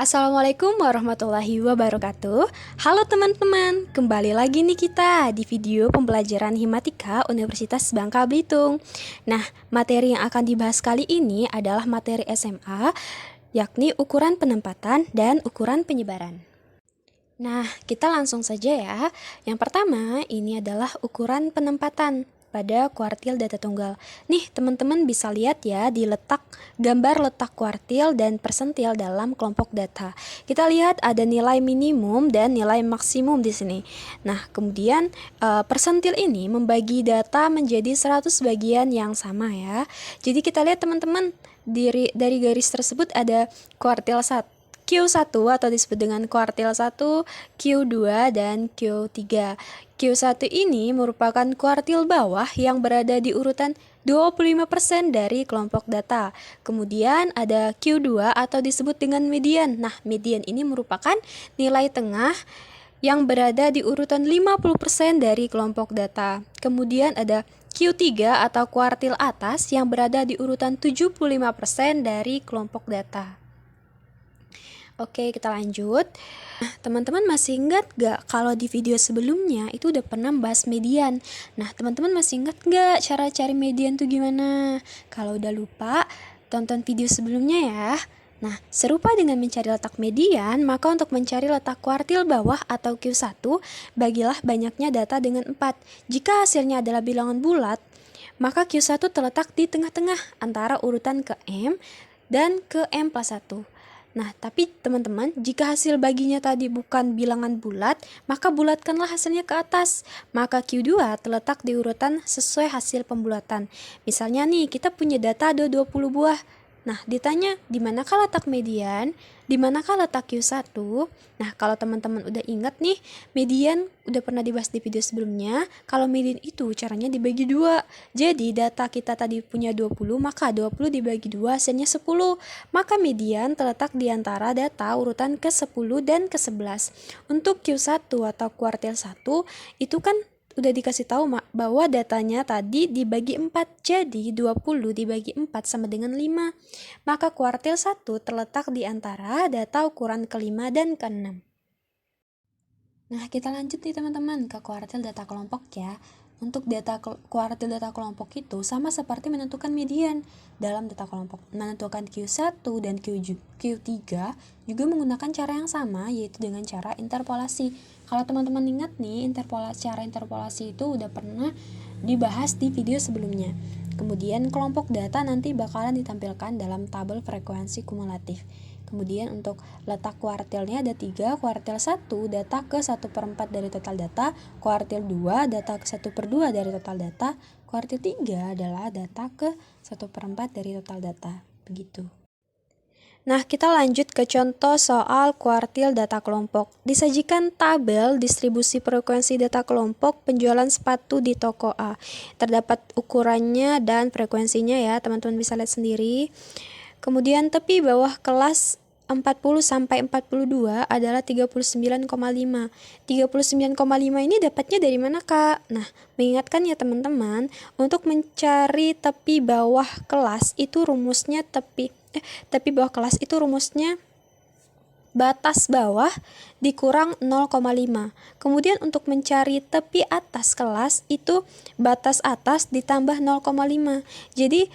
Assalamualaikum warahmatullahi wabarakatuh. Halo teman-teman, kembali lagi nih kita di video pembelajaran Himatika Universitas Bangka Belitung. Nah, materi yang akan dibahas kali ini adalah materi SMA, yakni ukuran penempatan dan ukuran penyebaran. Nah, kita langsung saja ya. Yang pertama, ini adalah ukuran penempatan pada kuartil data tunggal. Nih, teman-teman bisa lihat ya di gambar letak kuartil dan persentil dalam kelompok data. Kita lihat ada nilai minimum dan nilai maksimum di sini. Nah, kemudian persentil ini membagi data menjadi 100 bagian yang sama ya. Jadi kita lihat teman-teman, dari garis tersebut ada kuartil 1. Q1 atau disebut dengan kuartil 1, Q2, dan Q3. Q1 ini merupakan kuartil bawah yang berada di urutan 25% dari kelompok data. Kemudian ada Q2 atau disebut dengan median. Nah, median ini merupakan nilai tengah yang berada di urutan 50% dari kelompok data. Kemudian ada Q3 atau kuartil atas yang berada di urutan 75% dari kelompok data. Oke, kita lanjut. Nah, teman-teman masih ingat gak kalau di video sebelumnya itu udah pernah bahas median? Nah, teman-teman masih ingat gak cara cari median tuh gimana? Kalau udah lupa, tonton video sebelumnya ya. Nah, serupa dengan mencari letak median, maka untuk mencari letak kuartil bawah atau Q1, bagilah banyaknya data dengan 4. Jika hasilnya adalah bilangan bulat, maka Q1 terletak di tengah-tengah antara urutan ke M dan ke M plus 1. Nah, tapi teman-teman, jika hasil baginya tadi bukan bilangan bulat, maka bulatkanlah hasilnya ke atas. Maka Q2 terletak di urutan sesuai hasil pembulatan. Misalnya nih, kita punya data ada 20 buah. Nah, ditanya di manakah letak median, di manakah letak Q1. Nah, kalau teman-teman udah ingat nih, median udah pernah dibahas di video sebelumnya. Kalau median itu caranya dibagi 2. Jadi, data kita tadi punya 20, maka 20 dibagi 2 hasilnya 10. Maka median terletak di antara data urutan ke-10 dan ke-11. Untuk Q1 atau kuartil 1, itu kan udah dikasih tahu bahwa datanya tadi dibagi 4, jadi 20 dibagi 4 sama dengan 5. Maka kuartil 1 terletak di antara data ukuran ke-5 dan ke-6. Nah, kita lanjut nih teman-teman ke kuartil data kelompok ya. Untuk kuartil data kelompok itu sama seperti menentukan median dalam data kelompok. Menentukan Q1 dan Q3 juga menggunakan cara yang sama, yaitu dengan cara interpolasi. Kalau teman-teman ingat nih, cara interpolasi itu udah pernah dibahas di video sebelumnya. Kemudian kelompok data nanti bakalan ditampilkan dalam tabel frekuensi kumulatif. Kemudian untuk letak kuartilnya ada 3, kuartil 1 data ke 1/4 dari total data, kuartil 2 data ke 1/2 dari total data, kuartil 3 adalah data ke 1/4 dari total data. Begitu. Nah, kita lanjut ke contoh soal kuartil data kelompok. Disajikan tabel distribusi frekuensi data kelompok penjualan sepatu di toko A. Terdapat ukurannya dan frekuensinya ya, teman-teman bisa lihat sendiri. Kemudian tepi bawah kelas 40 sampai 42 adalah 39,5. 39,5 ini dapatnya dari mana, Kak? Nah, mengingatkan ya teman-teman, untuk mencari tepi bawah kelas itu rumusnya tepi bawah kelas itu rumusnya batas bawah dikurang 0,5. Kemudian untuk mencari tepi atas kelas itu batas atas ditambah 0,5. Jadi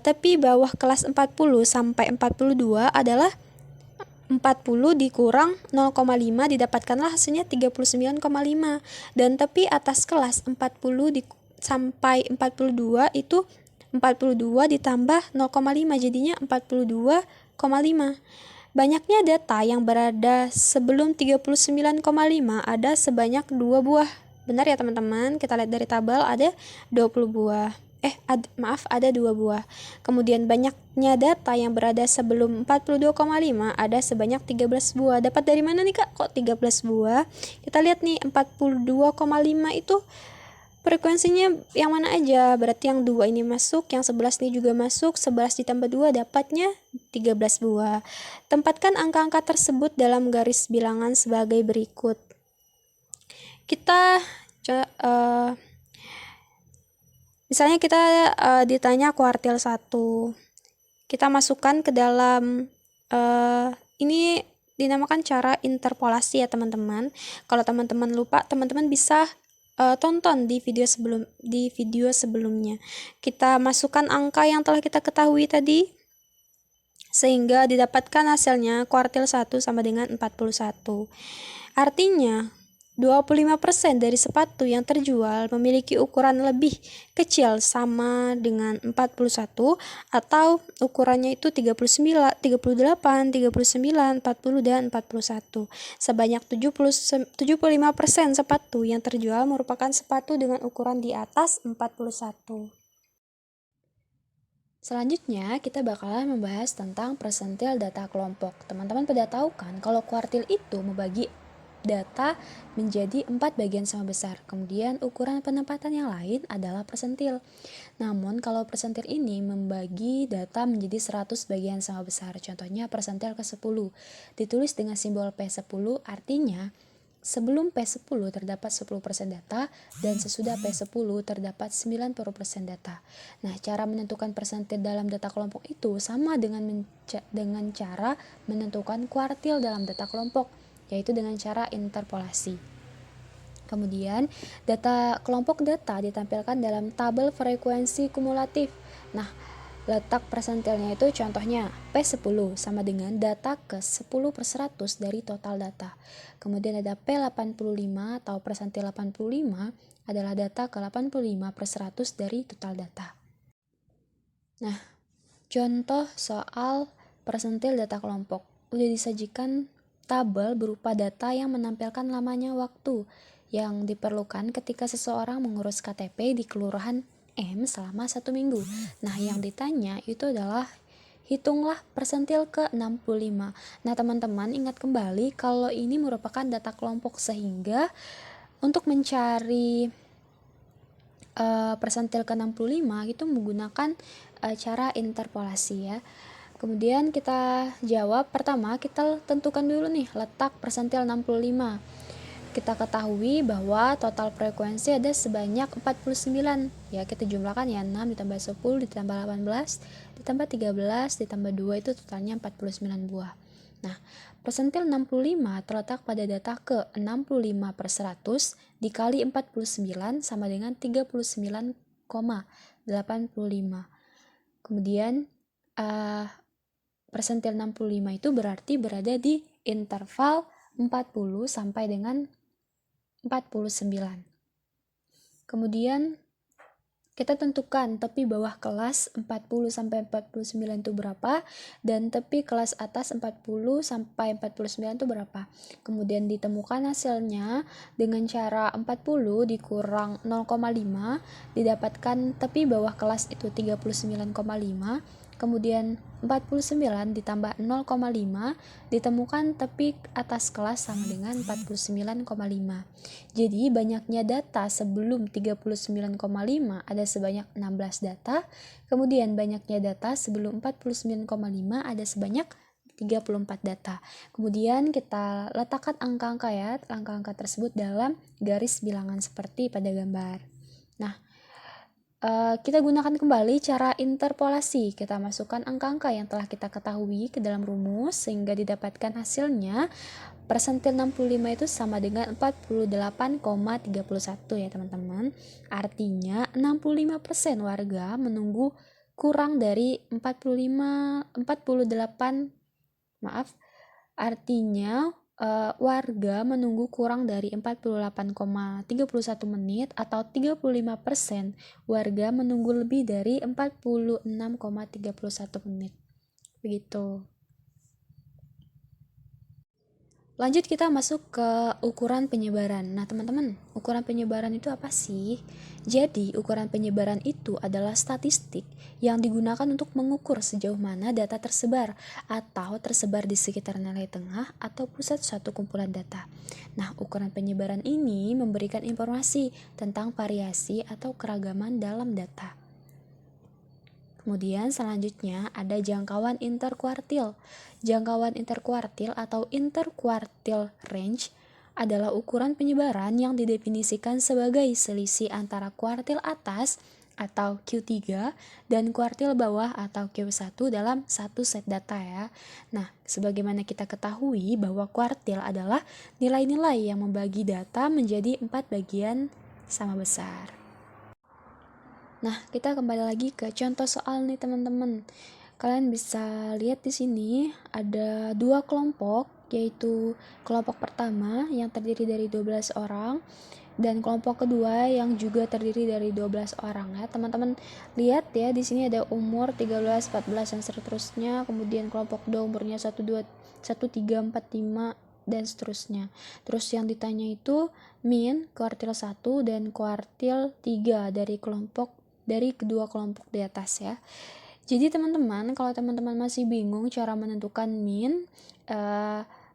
tepi bawah kelas 40 sampai 42 adalah 40 dikurang 0,5, didapatkanlah hasilnya 39,5. Dan tepi atas kelas 40 sampai 42 itu 42 ditambah 0,5, jadinya 42,5. Banyaknya data yang berada sebelum 39,5 ada sebanyak 2 buah. Benar ya teman-teman, kita lihat dari tabel ada 20 buah. Ada 2 buah. Kemudian banyaknya data yang berada sebelum 42,5 ada sebanyak 13 buah. Dapat dari mana nih, Kak? Kok 13 buah? Kita lihat nih, 42,5 itu frekuensinya yang mana aja? Berarti yang 2 ini masuk, yang 11 ini juga masuk. 11 ditambah 2 dapatnya 13 buah. Tempatkan angka-angka tersebut dalam garis bilangan sebagai berikut. Misalnya kita ditanya kuartil 1. Kita masukkan ke dalam ini dinamakan cara interpolasi ya teman-teman. Kalau teman-teman lupa, teman-teman bisa tonton di video sebelumnya. Kita masukkan angka yang telah kita ketahui tadi sehingga didapatkan hasilnya kuartil 1 sama dengan 41. Artinya 25% dari sepatu yang terjual memiliki ukuran lebih kecil sama dengan 41 atau ukurannya itu 39, 38, 39, 40 dan 41. Sebanyak 75% sepatu yang terjual merupakan sepatu dengan ukuran di atas 41. Selanjutnya, kita bakalan membahas tentang persentil data kelompok. Teman-teman pada tahu kan kalau kuartil itu membagi data menjadi 4 bagian sama besar. Kemudian ukuran penempatan yang lain adalah persentil. Namun kalau persentil ini membagi data menjadi 100 bagian sama besar. Contohnya persentil ke-10 ditulis dengan simbol P10, artinya sebelum P10 terdapat 10% data dan sesudah P10 terdapat 90% data. Nah, cara menentukan persentil dalam data kelompok itu sama dengan cara menentukan kuartil dalam data kelompok, yaitu dengan cara interpolasi. Kemudian, data kelompok data ditampilkan dalam tabel frekuensi kumulatif. Nah, letak persentilnya itu contohnya P10 sama dengan data ke 10/100 dari total data. Kemudian ada P85 atau persentil 85 adalah data ke 85/100 dari total data. Nah, contoh soal persentil data kelompok. Udah disajikan tabel berupa data yang menampilkan lamanya waktu yang diperlukan ketika seseorang mengurus KTP di Kelurahan M selama 1 minggu. Nah, yang ditanya itu adalah hitunglah persentil ke-65. Nah, teman-teman ingat kembali kalau ini merupakan data kelompok, sehingga untuk mencari persentil ke-65 itu menggunakan cara interpolasi ya. Kemudian kita jawab, pertama kita tentukan dulu nih letak persentil 65. Kita ketahui bahwa total frekuensi ada sebanyak 49. Ya, kita jumlahkan ya, 6 ditambah 10 ditambah 18 ditambah 13 ditambah 2 itu totalnya 49 buah. Nah, persentil 65 terletak pada data ke 65/100 dikali 49 sama dengan 39,85. Kemudian persentil 65 itu berarti berada di interval 40 sampai dengan 49. Kemudian kita tentukan tepi bawah kelas 40 sampai 49 itu berapa dan tepi kelas atas 40 sampai 49 itu berapa. Kemudian ditemukan hasilnya dengan cara 40 dikurang 0,5 didapatkan tepi bawah kelas itu 39,5. Kemudian 49 ditambah 0,5 ditemukan tepi atas kelas sama dengan 49,5. Jadi banyaknya data sebelum 39,5 ada sebanyak 16 data, kemudian banyaknya data sebelum 49,5 ada sebanyak 34 data. Kemudian kita letakkan angka-angka ya, angka-angka tersebut dalam garis bilangan seperti pada gambar. Nah, kita gunakan kembali cara interpolasi. Kita masukkan angka-angka yang telah kita ketahui ke dalam rumus sehingga didapatkan hasilnya persentil 65 itu sama dengan 48,31 ya teman-teman. Artinya 65% warga menunggu kurang dari 48 warga menunggu kurang dari 48,31 menit atau 35% warga menunggu lebih dari 46,31 menit. Begitu. Lanjut kita masuk ke ukuran penyebaran. Nah teman-teman, ukuran penyebaran itu apa sih? Jadi ukuran penyebaran itu adalah statistik yang digunakan untuk mengukur sejauh mana data tersebar atau tersebar di sekitar nilai tengah atau pusat suatu kumpulan data. Nah ukuran penyebaran ini memberikan informasi tentang variasi atau keragaman dalam data. Kemudian selanjutnya ada jangkauan interkuartil. Jangkauan interkuartil atau interquartile range adalah ukuran penyebaran yang didefinisikan sebagai selisih antara kuartil atas atau Q3 dan kuartil bawah atau Q1 dalam satu set data ya. Nah, sebagaimana kita ketahui bahwa kuartil adalah nilai-nilai yang membagi data menjadi 4 bagian sama besar. Nah, kita kembali lagi ke contoh soal nih teman-teman. Kalian bisa lihat di sini ada dua kelompok, yaitu kelompok pertama yang terdiri dari 12 orang dan kelompok kedua yang juga terdiri dari 12 orang ya. Teman-teman lihat ya, di sini ada umur 13, 14 dan seterusnya. Kemudian kelompok kedua umurnya 1 2 1 3 4 5 dan seterusnya. Terus yang ditanya itu min kuartil 1 dan kuartil 3 dari kedua kelompok di atas ya. Jadi teman-teman, kalau teman-teman masih bingung cara menentukan min,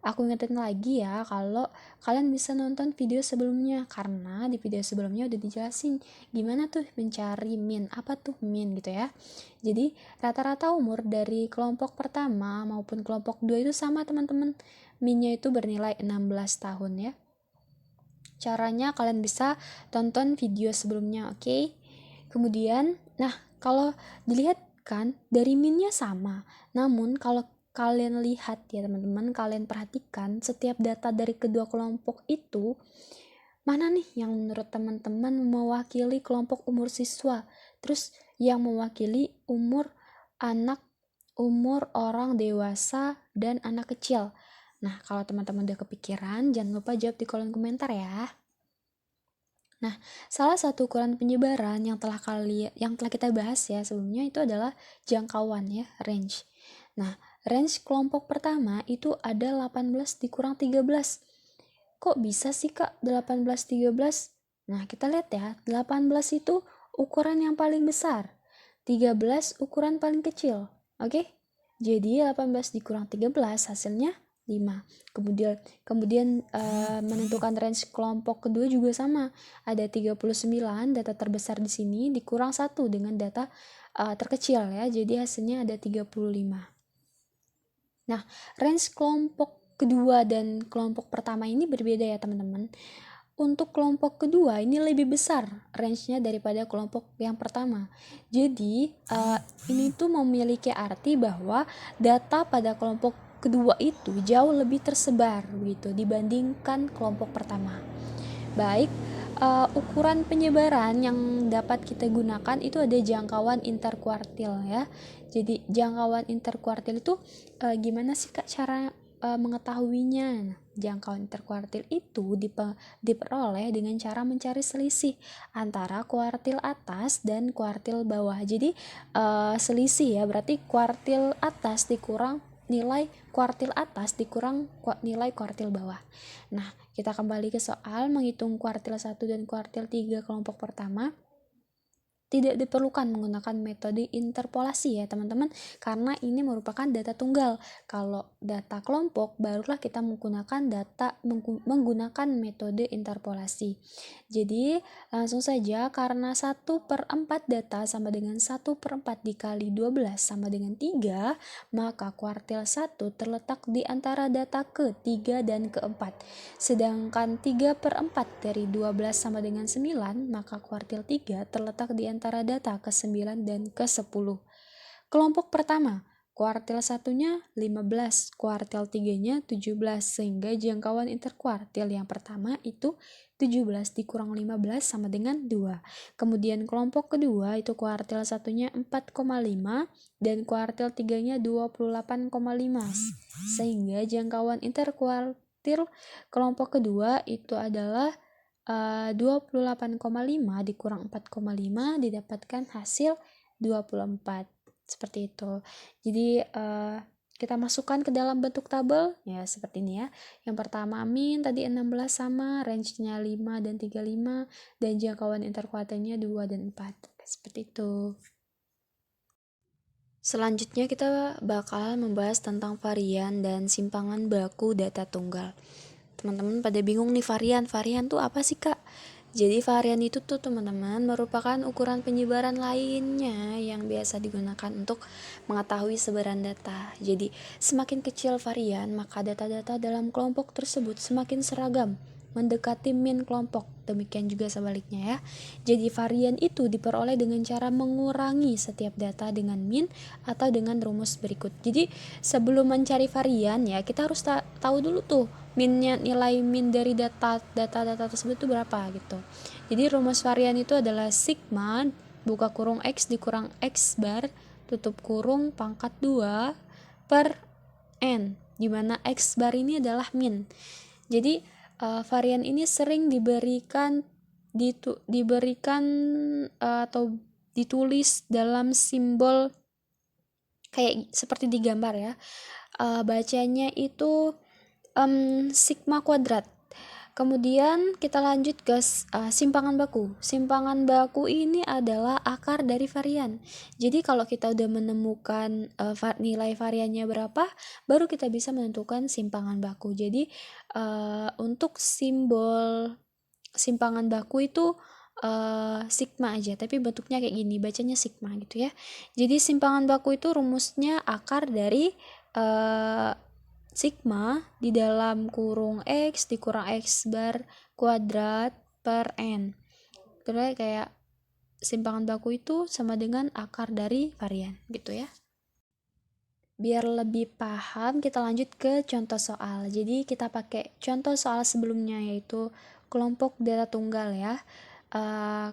aku ingetin lagi ya kalau kalian bisa nonton video sebelumnya, karena di video sebelumnya udah dijelasin gimana tuh mencari min, apa tuh min gitu ya. Jadi rata-rata umur dari kelompok pertama maupun kelompok 2 itu sama teman-teman, minnya itu bernilai 16 tahun ya. Caranya kalian bisa tonton video sebelumnya, oke? Kemudian, nah kalau dilihat kan dari minnya sama, namun kalau kalian lihat ya teman-teman, kalian perhatikan setiap data dari kedua kelompok itu, mana nih yang menurut teman-teman mewakili kelompok umur siswa, terus yang mewakili umur orang dewasa dan anak kecil. Nah, kalau teman-teman udah kepikiran, jangan lupa jawab di kolom komentar ya. Nah, salah satu ukuran penyebaran yang telah kita bahas ya sebelumnya itu adalah jangkauan ya, range. Nah, range kelompok pertama itu ada 18 dikurang 13. Kok bisa sih Kak 18 13? Nah, kita lihat ya, 18 itu ukuran yang paling besar, 13 ukuran paling kecil. Oke? Jadi 18 dikurang 13 hasilnya 5. Kemudian menentukan range kelompok kedua juga sama. Ada 39 data terbesar di sini dikurang 1 dengan data terkecil ya. Jadi hasilnya ada 35. Nah, range kelompok kedua dan kelompok pertama ini berbeda ya teman-teman. Untuk kelompok kedua ini lebih besar range-nya daripada kelompok yang pertama. Jadi ini tuh memiliki arti bahwa data pada kelompok kedua itu jauh lebih tersebar begitu dibandingkan kelompok pertama. Baik, ukuran penyebaran yang dapat kita gunakan itu ada jangkauan interkuartil ya. Jadi jangkauan interkuartil itu gimana sih Kak cara mengetahuinya? Nah, jangkauan interkuartil itu diperoleh dengan cara mencari selisih antara kuartil atas dan kuartil bawah. Jadi selisih ya, berarti kuartil atas dikurang nilai kuartil atas dikurang nilai kuartil bawah. Nah, kita kembali ke soal menghitung kuartil 1 dan kuartil 3 kelompok pertama. Tidak diperlukan menggunakan metode interpolasi ya teman-teman, karena ini merupakan data tunggal. Kalau data kelompok barulah kita menggunakan metode interpolasi. Jadi langsung saja, karena 1/4 data sama dengan 1/4 dikali 12 sama dengan 3, maka kuartil 1 terletak di antara data ke-3 dan ke-4. Sedangkan 3/4 dari 12 sama dengan 9, maka kuartil 3 terletak di antara data ke-9 dan ke-10. Kelompok pertama, kuartil 1-nya 15, kuartil 3-nya 17, sehingga jangkauan interkuartil yang pertama itu 17 dikurang 15 sama dengan 2. Kemudian kelompok kedua itu kuartil 1-nya 4,5 dan kuartil 3-nya 28,5, sehingga jangkauan interkuartil kelompok kedua itu adalah 28,5 dikurang 4,5 didapatkan hasil 24. Seperti itu. Jadi kita masukkan ke dalam bentuk tabel ya seperti ini ya. Yang pertama min tadi 16 sama, range-nya 5 dan 35, dan jangkauan interkuartilnya 2 dan 4. Seperti itu. Selanjutnya kita bakal membahas tentang varian dan simpangan baku data tunggal. Teman-teman pada bingung nih, varian tuh apa sih Kak? Jadi varian itu tuh teman-teman merupakan ukuran penyebaran lainnya yang biasa digunakan untuk mengetahui sebaran data. Jadi semakin kecil varian, maka data-data dalam kelompok tersebut semakin seragam mendekati min kelompok. Demikian juga sebaliknya ya. Jadi varian itu diperoleh dengan cara mengurangi setiap data dengan min atau dengan rumus berikut. Jadi sebelum mencari varian ya, kita harus tahu dulu tuh minnya, nilai min dari data tersebut itu berapa gitu. Jadi rumus varian itu adalah sigma buka kurung x dikurang x bar tutup kurung pangkat 2 per n, di mana x bar ini adalah min. Jadi varian ini sering diberikan atau ditulis dalam simbol kayak seperti di gambar ya. Bacanya itu sigma kuadrat. Kemudian kita lanjut ke simpangan baku. Simpangan baku ini adalah akar dari varian. Jadi kalau kita udah menemukan nilai variannya berapa, baru kita bisa menentukan simpangan baku. Jadi untuk simbol simpangan baku itu sigma aja, tapi bentuknya kayak gini, bacanya sigma gitu ya. Jadi simpangan baku itu rumusnya akar dari sigma di dalam kurung x dikurang x bar kuadrat per n. Terus kayak simpangan baku itu sama dengan akar dari varian gitu ya. Biar lebih paham, kita lanjut ke contoh soal. Jadi kita pakai contoh soal sebelumnya, yaitu kelompok data tunggal ya.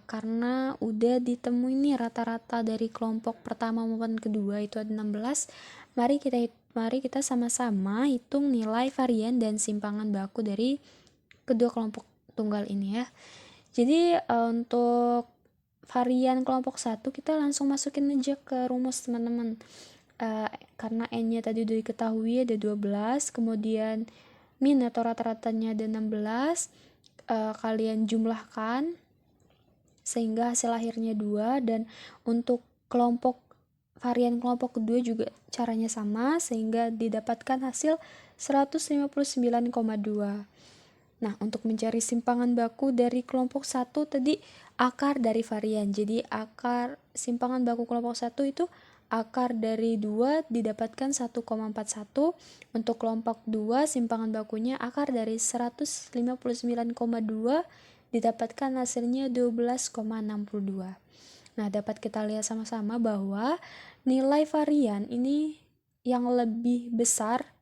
Karena udah ditemuin nih rata-rata dari kelompok pertama maupun kedua itu ada 16. Mari kita sama-sama hitung nilai varian dan simpangan baku dari kedua kelompok tunggal ini ya. Jadi untuk varian kelompok 1 kita langsung masukin aja ke rumus teman-teman. Karena n-nya tadi udah diketahui ada 12, kemudian min atau rata-ratanya ada 16, kalian jumlahkan sehingga hasil akhirnya 2, dan untuk varian kelompok kedua juga caranya sama sehingga didapatkan hasil 159,2. Nah, untuk mencari simpangan baku dari kelompok 1 tadi akar dari varian. Jadi akar simpangan baku kelompok 1 itu akar dari 2 didapatkan 1,41. Untuk kelompok 2 simpangan bakunya akar dari 159,2 didapatkan hasilnya 12,62. Nah, dapat kita lihat sama-sama bahwa nilai varian ini yang lebih besar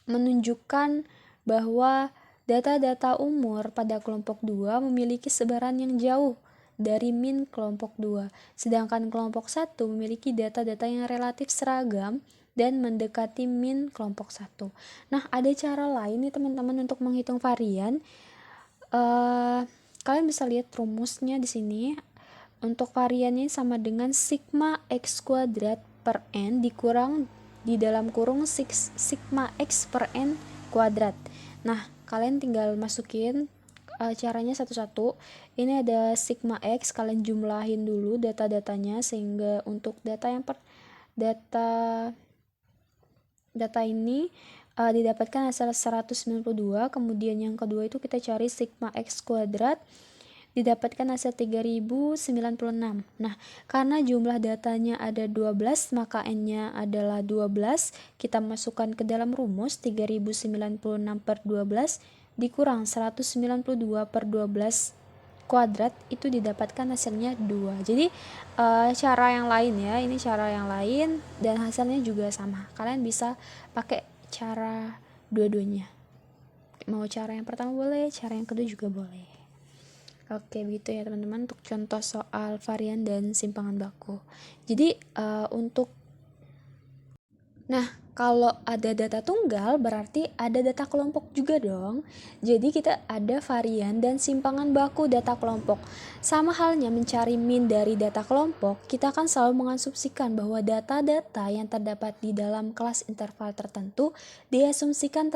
menunjukkan bahwa data-data umur pada kelompok 2 memiliki sebaran yang jauh dari min kelompok 2, sedangkan kelompok 1 memiliki data-data yang relatif seragam dan mendekati min kelompok 1. Nah, ada cara lain nih teman-teman untuk menghitung varian. Kalian bisa lihat rumusnya di sini. Untuk variannya sama dengan sigma x kuadrat per n dikurang di dalam kurung sigma x per n kuadrat. Nah, kalian tinggal masukin caranya satu-satu. Ini ada sigma x, kalian jumlahin dulu data-datanya sehingga untuk data ini didapatkan hasil 192. Kemudian yang kedua itu kita cari sigma x kuadrat, didapatkan hasil 3096. Nah, karena jumlah datanya ada 12, maka n-nya adalah 12. Kita masukkan ke dalam rumus 3096 per 12 dikurang 192 per 12 kuadrat, itu didapatkan hasilnya 2. Jadi cara yang lain ya, ini cara yang lain dan hasilnya juga sama. Kalian bisa pakai cara dua-duanya. Mau cara yang pertama boleh, cara yang kedua juga boleh. Oke, begitu ya teman-teman untuk contoh soal varian dan simpangan baku. Jadi kalau ada data tunggal berarti ada data kelompok juga dong. Jadi kita ada varian dan simpangan baku data kelompok. Sama halnya mencari min dari data kelompok, kita akan selalu mengasumsikan bahwa data-data yang terdapat di dalam kelas interval tertentu diasumsikan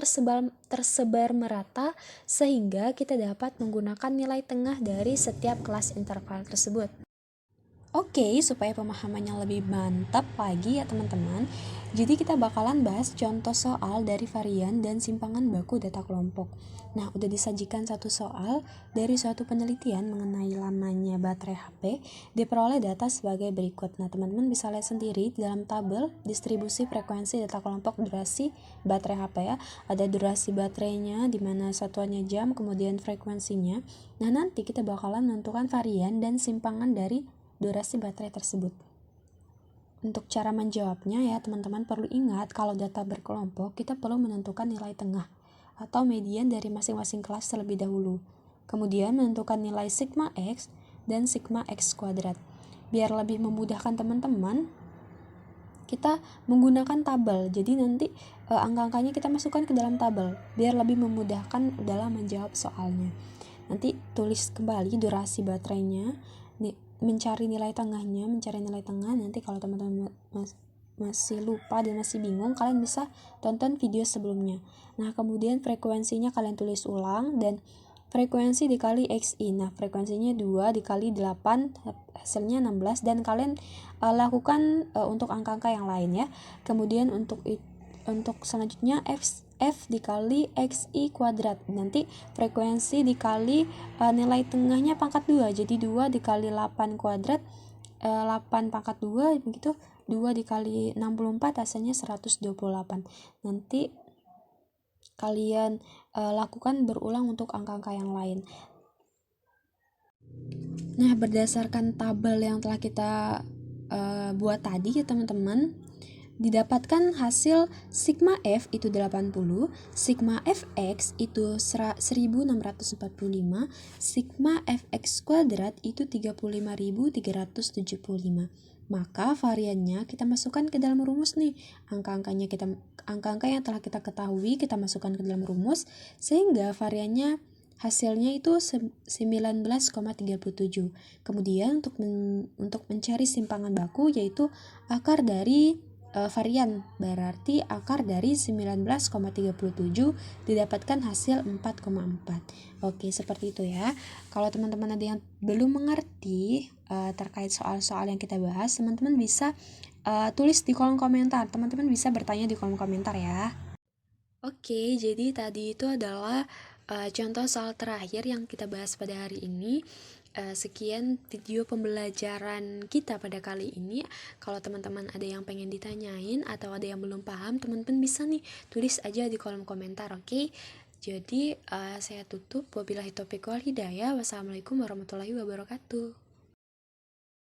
tersebar merata sehingga kita dapat menggunakan nilai tengah dari setiap kelas interval tersebut. Oke, supaya pemahamannya lebih mantap lagi ya teman-teman. Jadi kita bakalan bahas contoh soal dari varian dan simpangan baku data kelompok. Nah, udah disajikan satu soal dari suatu penelitian mengenai lamanya baterai HP, diperoleh data sebagai berikut. Nah, teman-teman bisa lihat sendiri di dalam tabel distribusi frekuensi data kelompok durasi baterai HP ya. Ada durasi baterainya di mana satuannya jam, kemudian frekuensinya. Nah, nanti kita bakalan menentukan varian dan simpangan dari durasi baterai tersebut. Untuk cara menjawabnya ya teman-teman perlu ingat kalau data berkelompok kita perlu menentukan nilai tengah atau median dari masing-masing kelas terlebih dahulu. Kemudian menentukan nilai sigma X dan sigma X kuadrat. Biar lebih memudahkan teman-teman, kita menggunakan tabel. Jadi nanti angka-angkanya kita masukkan ke dalam tabel biar lebih memudahkan dalam menjawab soalnya. Nanti tulis kembali durasi baterainya, mencari nilai tengah. Nanti kalau teman-teman masih lupa dan masih bingung, kalian bisa tonton video sebelumnya. Nah, kemudian frekuensinya kalian tulis ulang dan frekuensi dikali XI. Nah, frekuensinya 2 dikali 8 hasilnya 16 dan kalian lakukan untuk angka-angka yang lain ya. Kemudian untuk selanjutnya F dikali XI kuadrat. Nanti frekuensi dikali nilai tengahnya pangkat 2. Jadi 2 dikali 8 kuadrat 8 pangkat 2 begitu. 2 dikali 64 hasilnya 128. Nanti kalian lakukan berulang untuk angka-angka yang lain. Nah, berdasarkan tabel yang telah kita buat tadi ya teman-teman, didapatkan hasil sigma F itu 80, sigma Fx itu 1645, sigma Fx kuadrat itu 35.375. Maka variannya kita masukkan ke dalam rumus nih. Angka-angka yang telah kita ketahui kita masukkan ke dalam rumus sehingga variannya hasilnya itu 19,37. Kemudian untuk mencari simpangan baku yaitu akar dari varian, berarti akar dari 19,37 didapatkan hasil 4,4. Oke, seperti itu ya. Kalau teman-teman ada yang belum mengerti terkait soal-soal yang kita bahas, teman-teman bisa tulis di kolom komentar. Teman-teman bisa bertanya di kolom komentar ya. Oke, jadi tadi itu adalah contoh soal terakhir yang kita bahas pada hari ini. Sekian video pembelajaran kita pada kali ini. Kalau teman-teman ada yang pengen ditanyain atau ada yang belum paham, teman-teman bisa nih tulis aja di kolom komentar, oke? Jadi saya tutup. Wabillahi taufiq wal hidayah. Wassalamualaikum warahmatullahi wabarakatuh.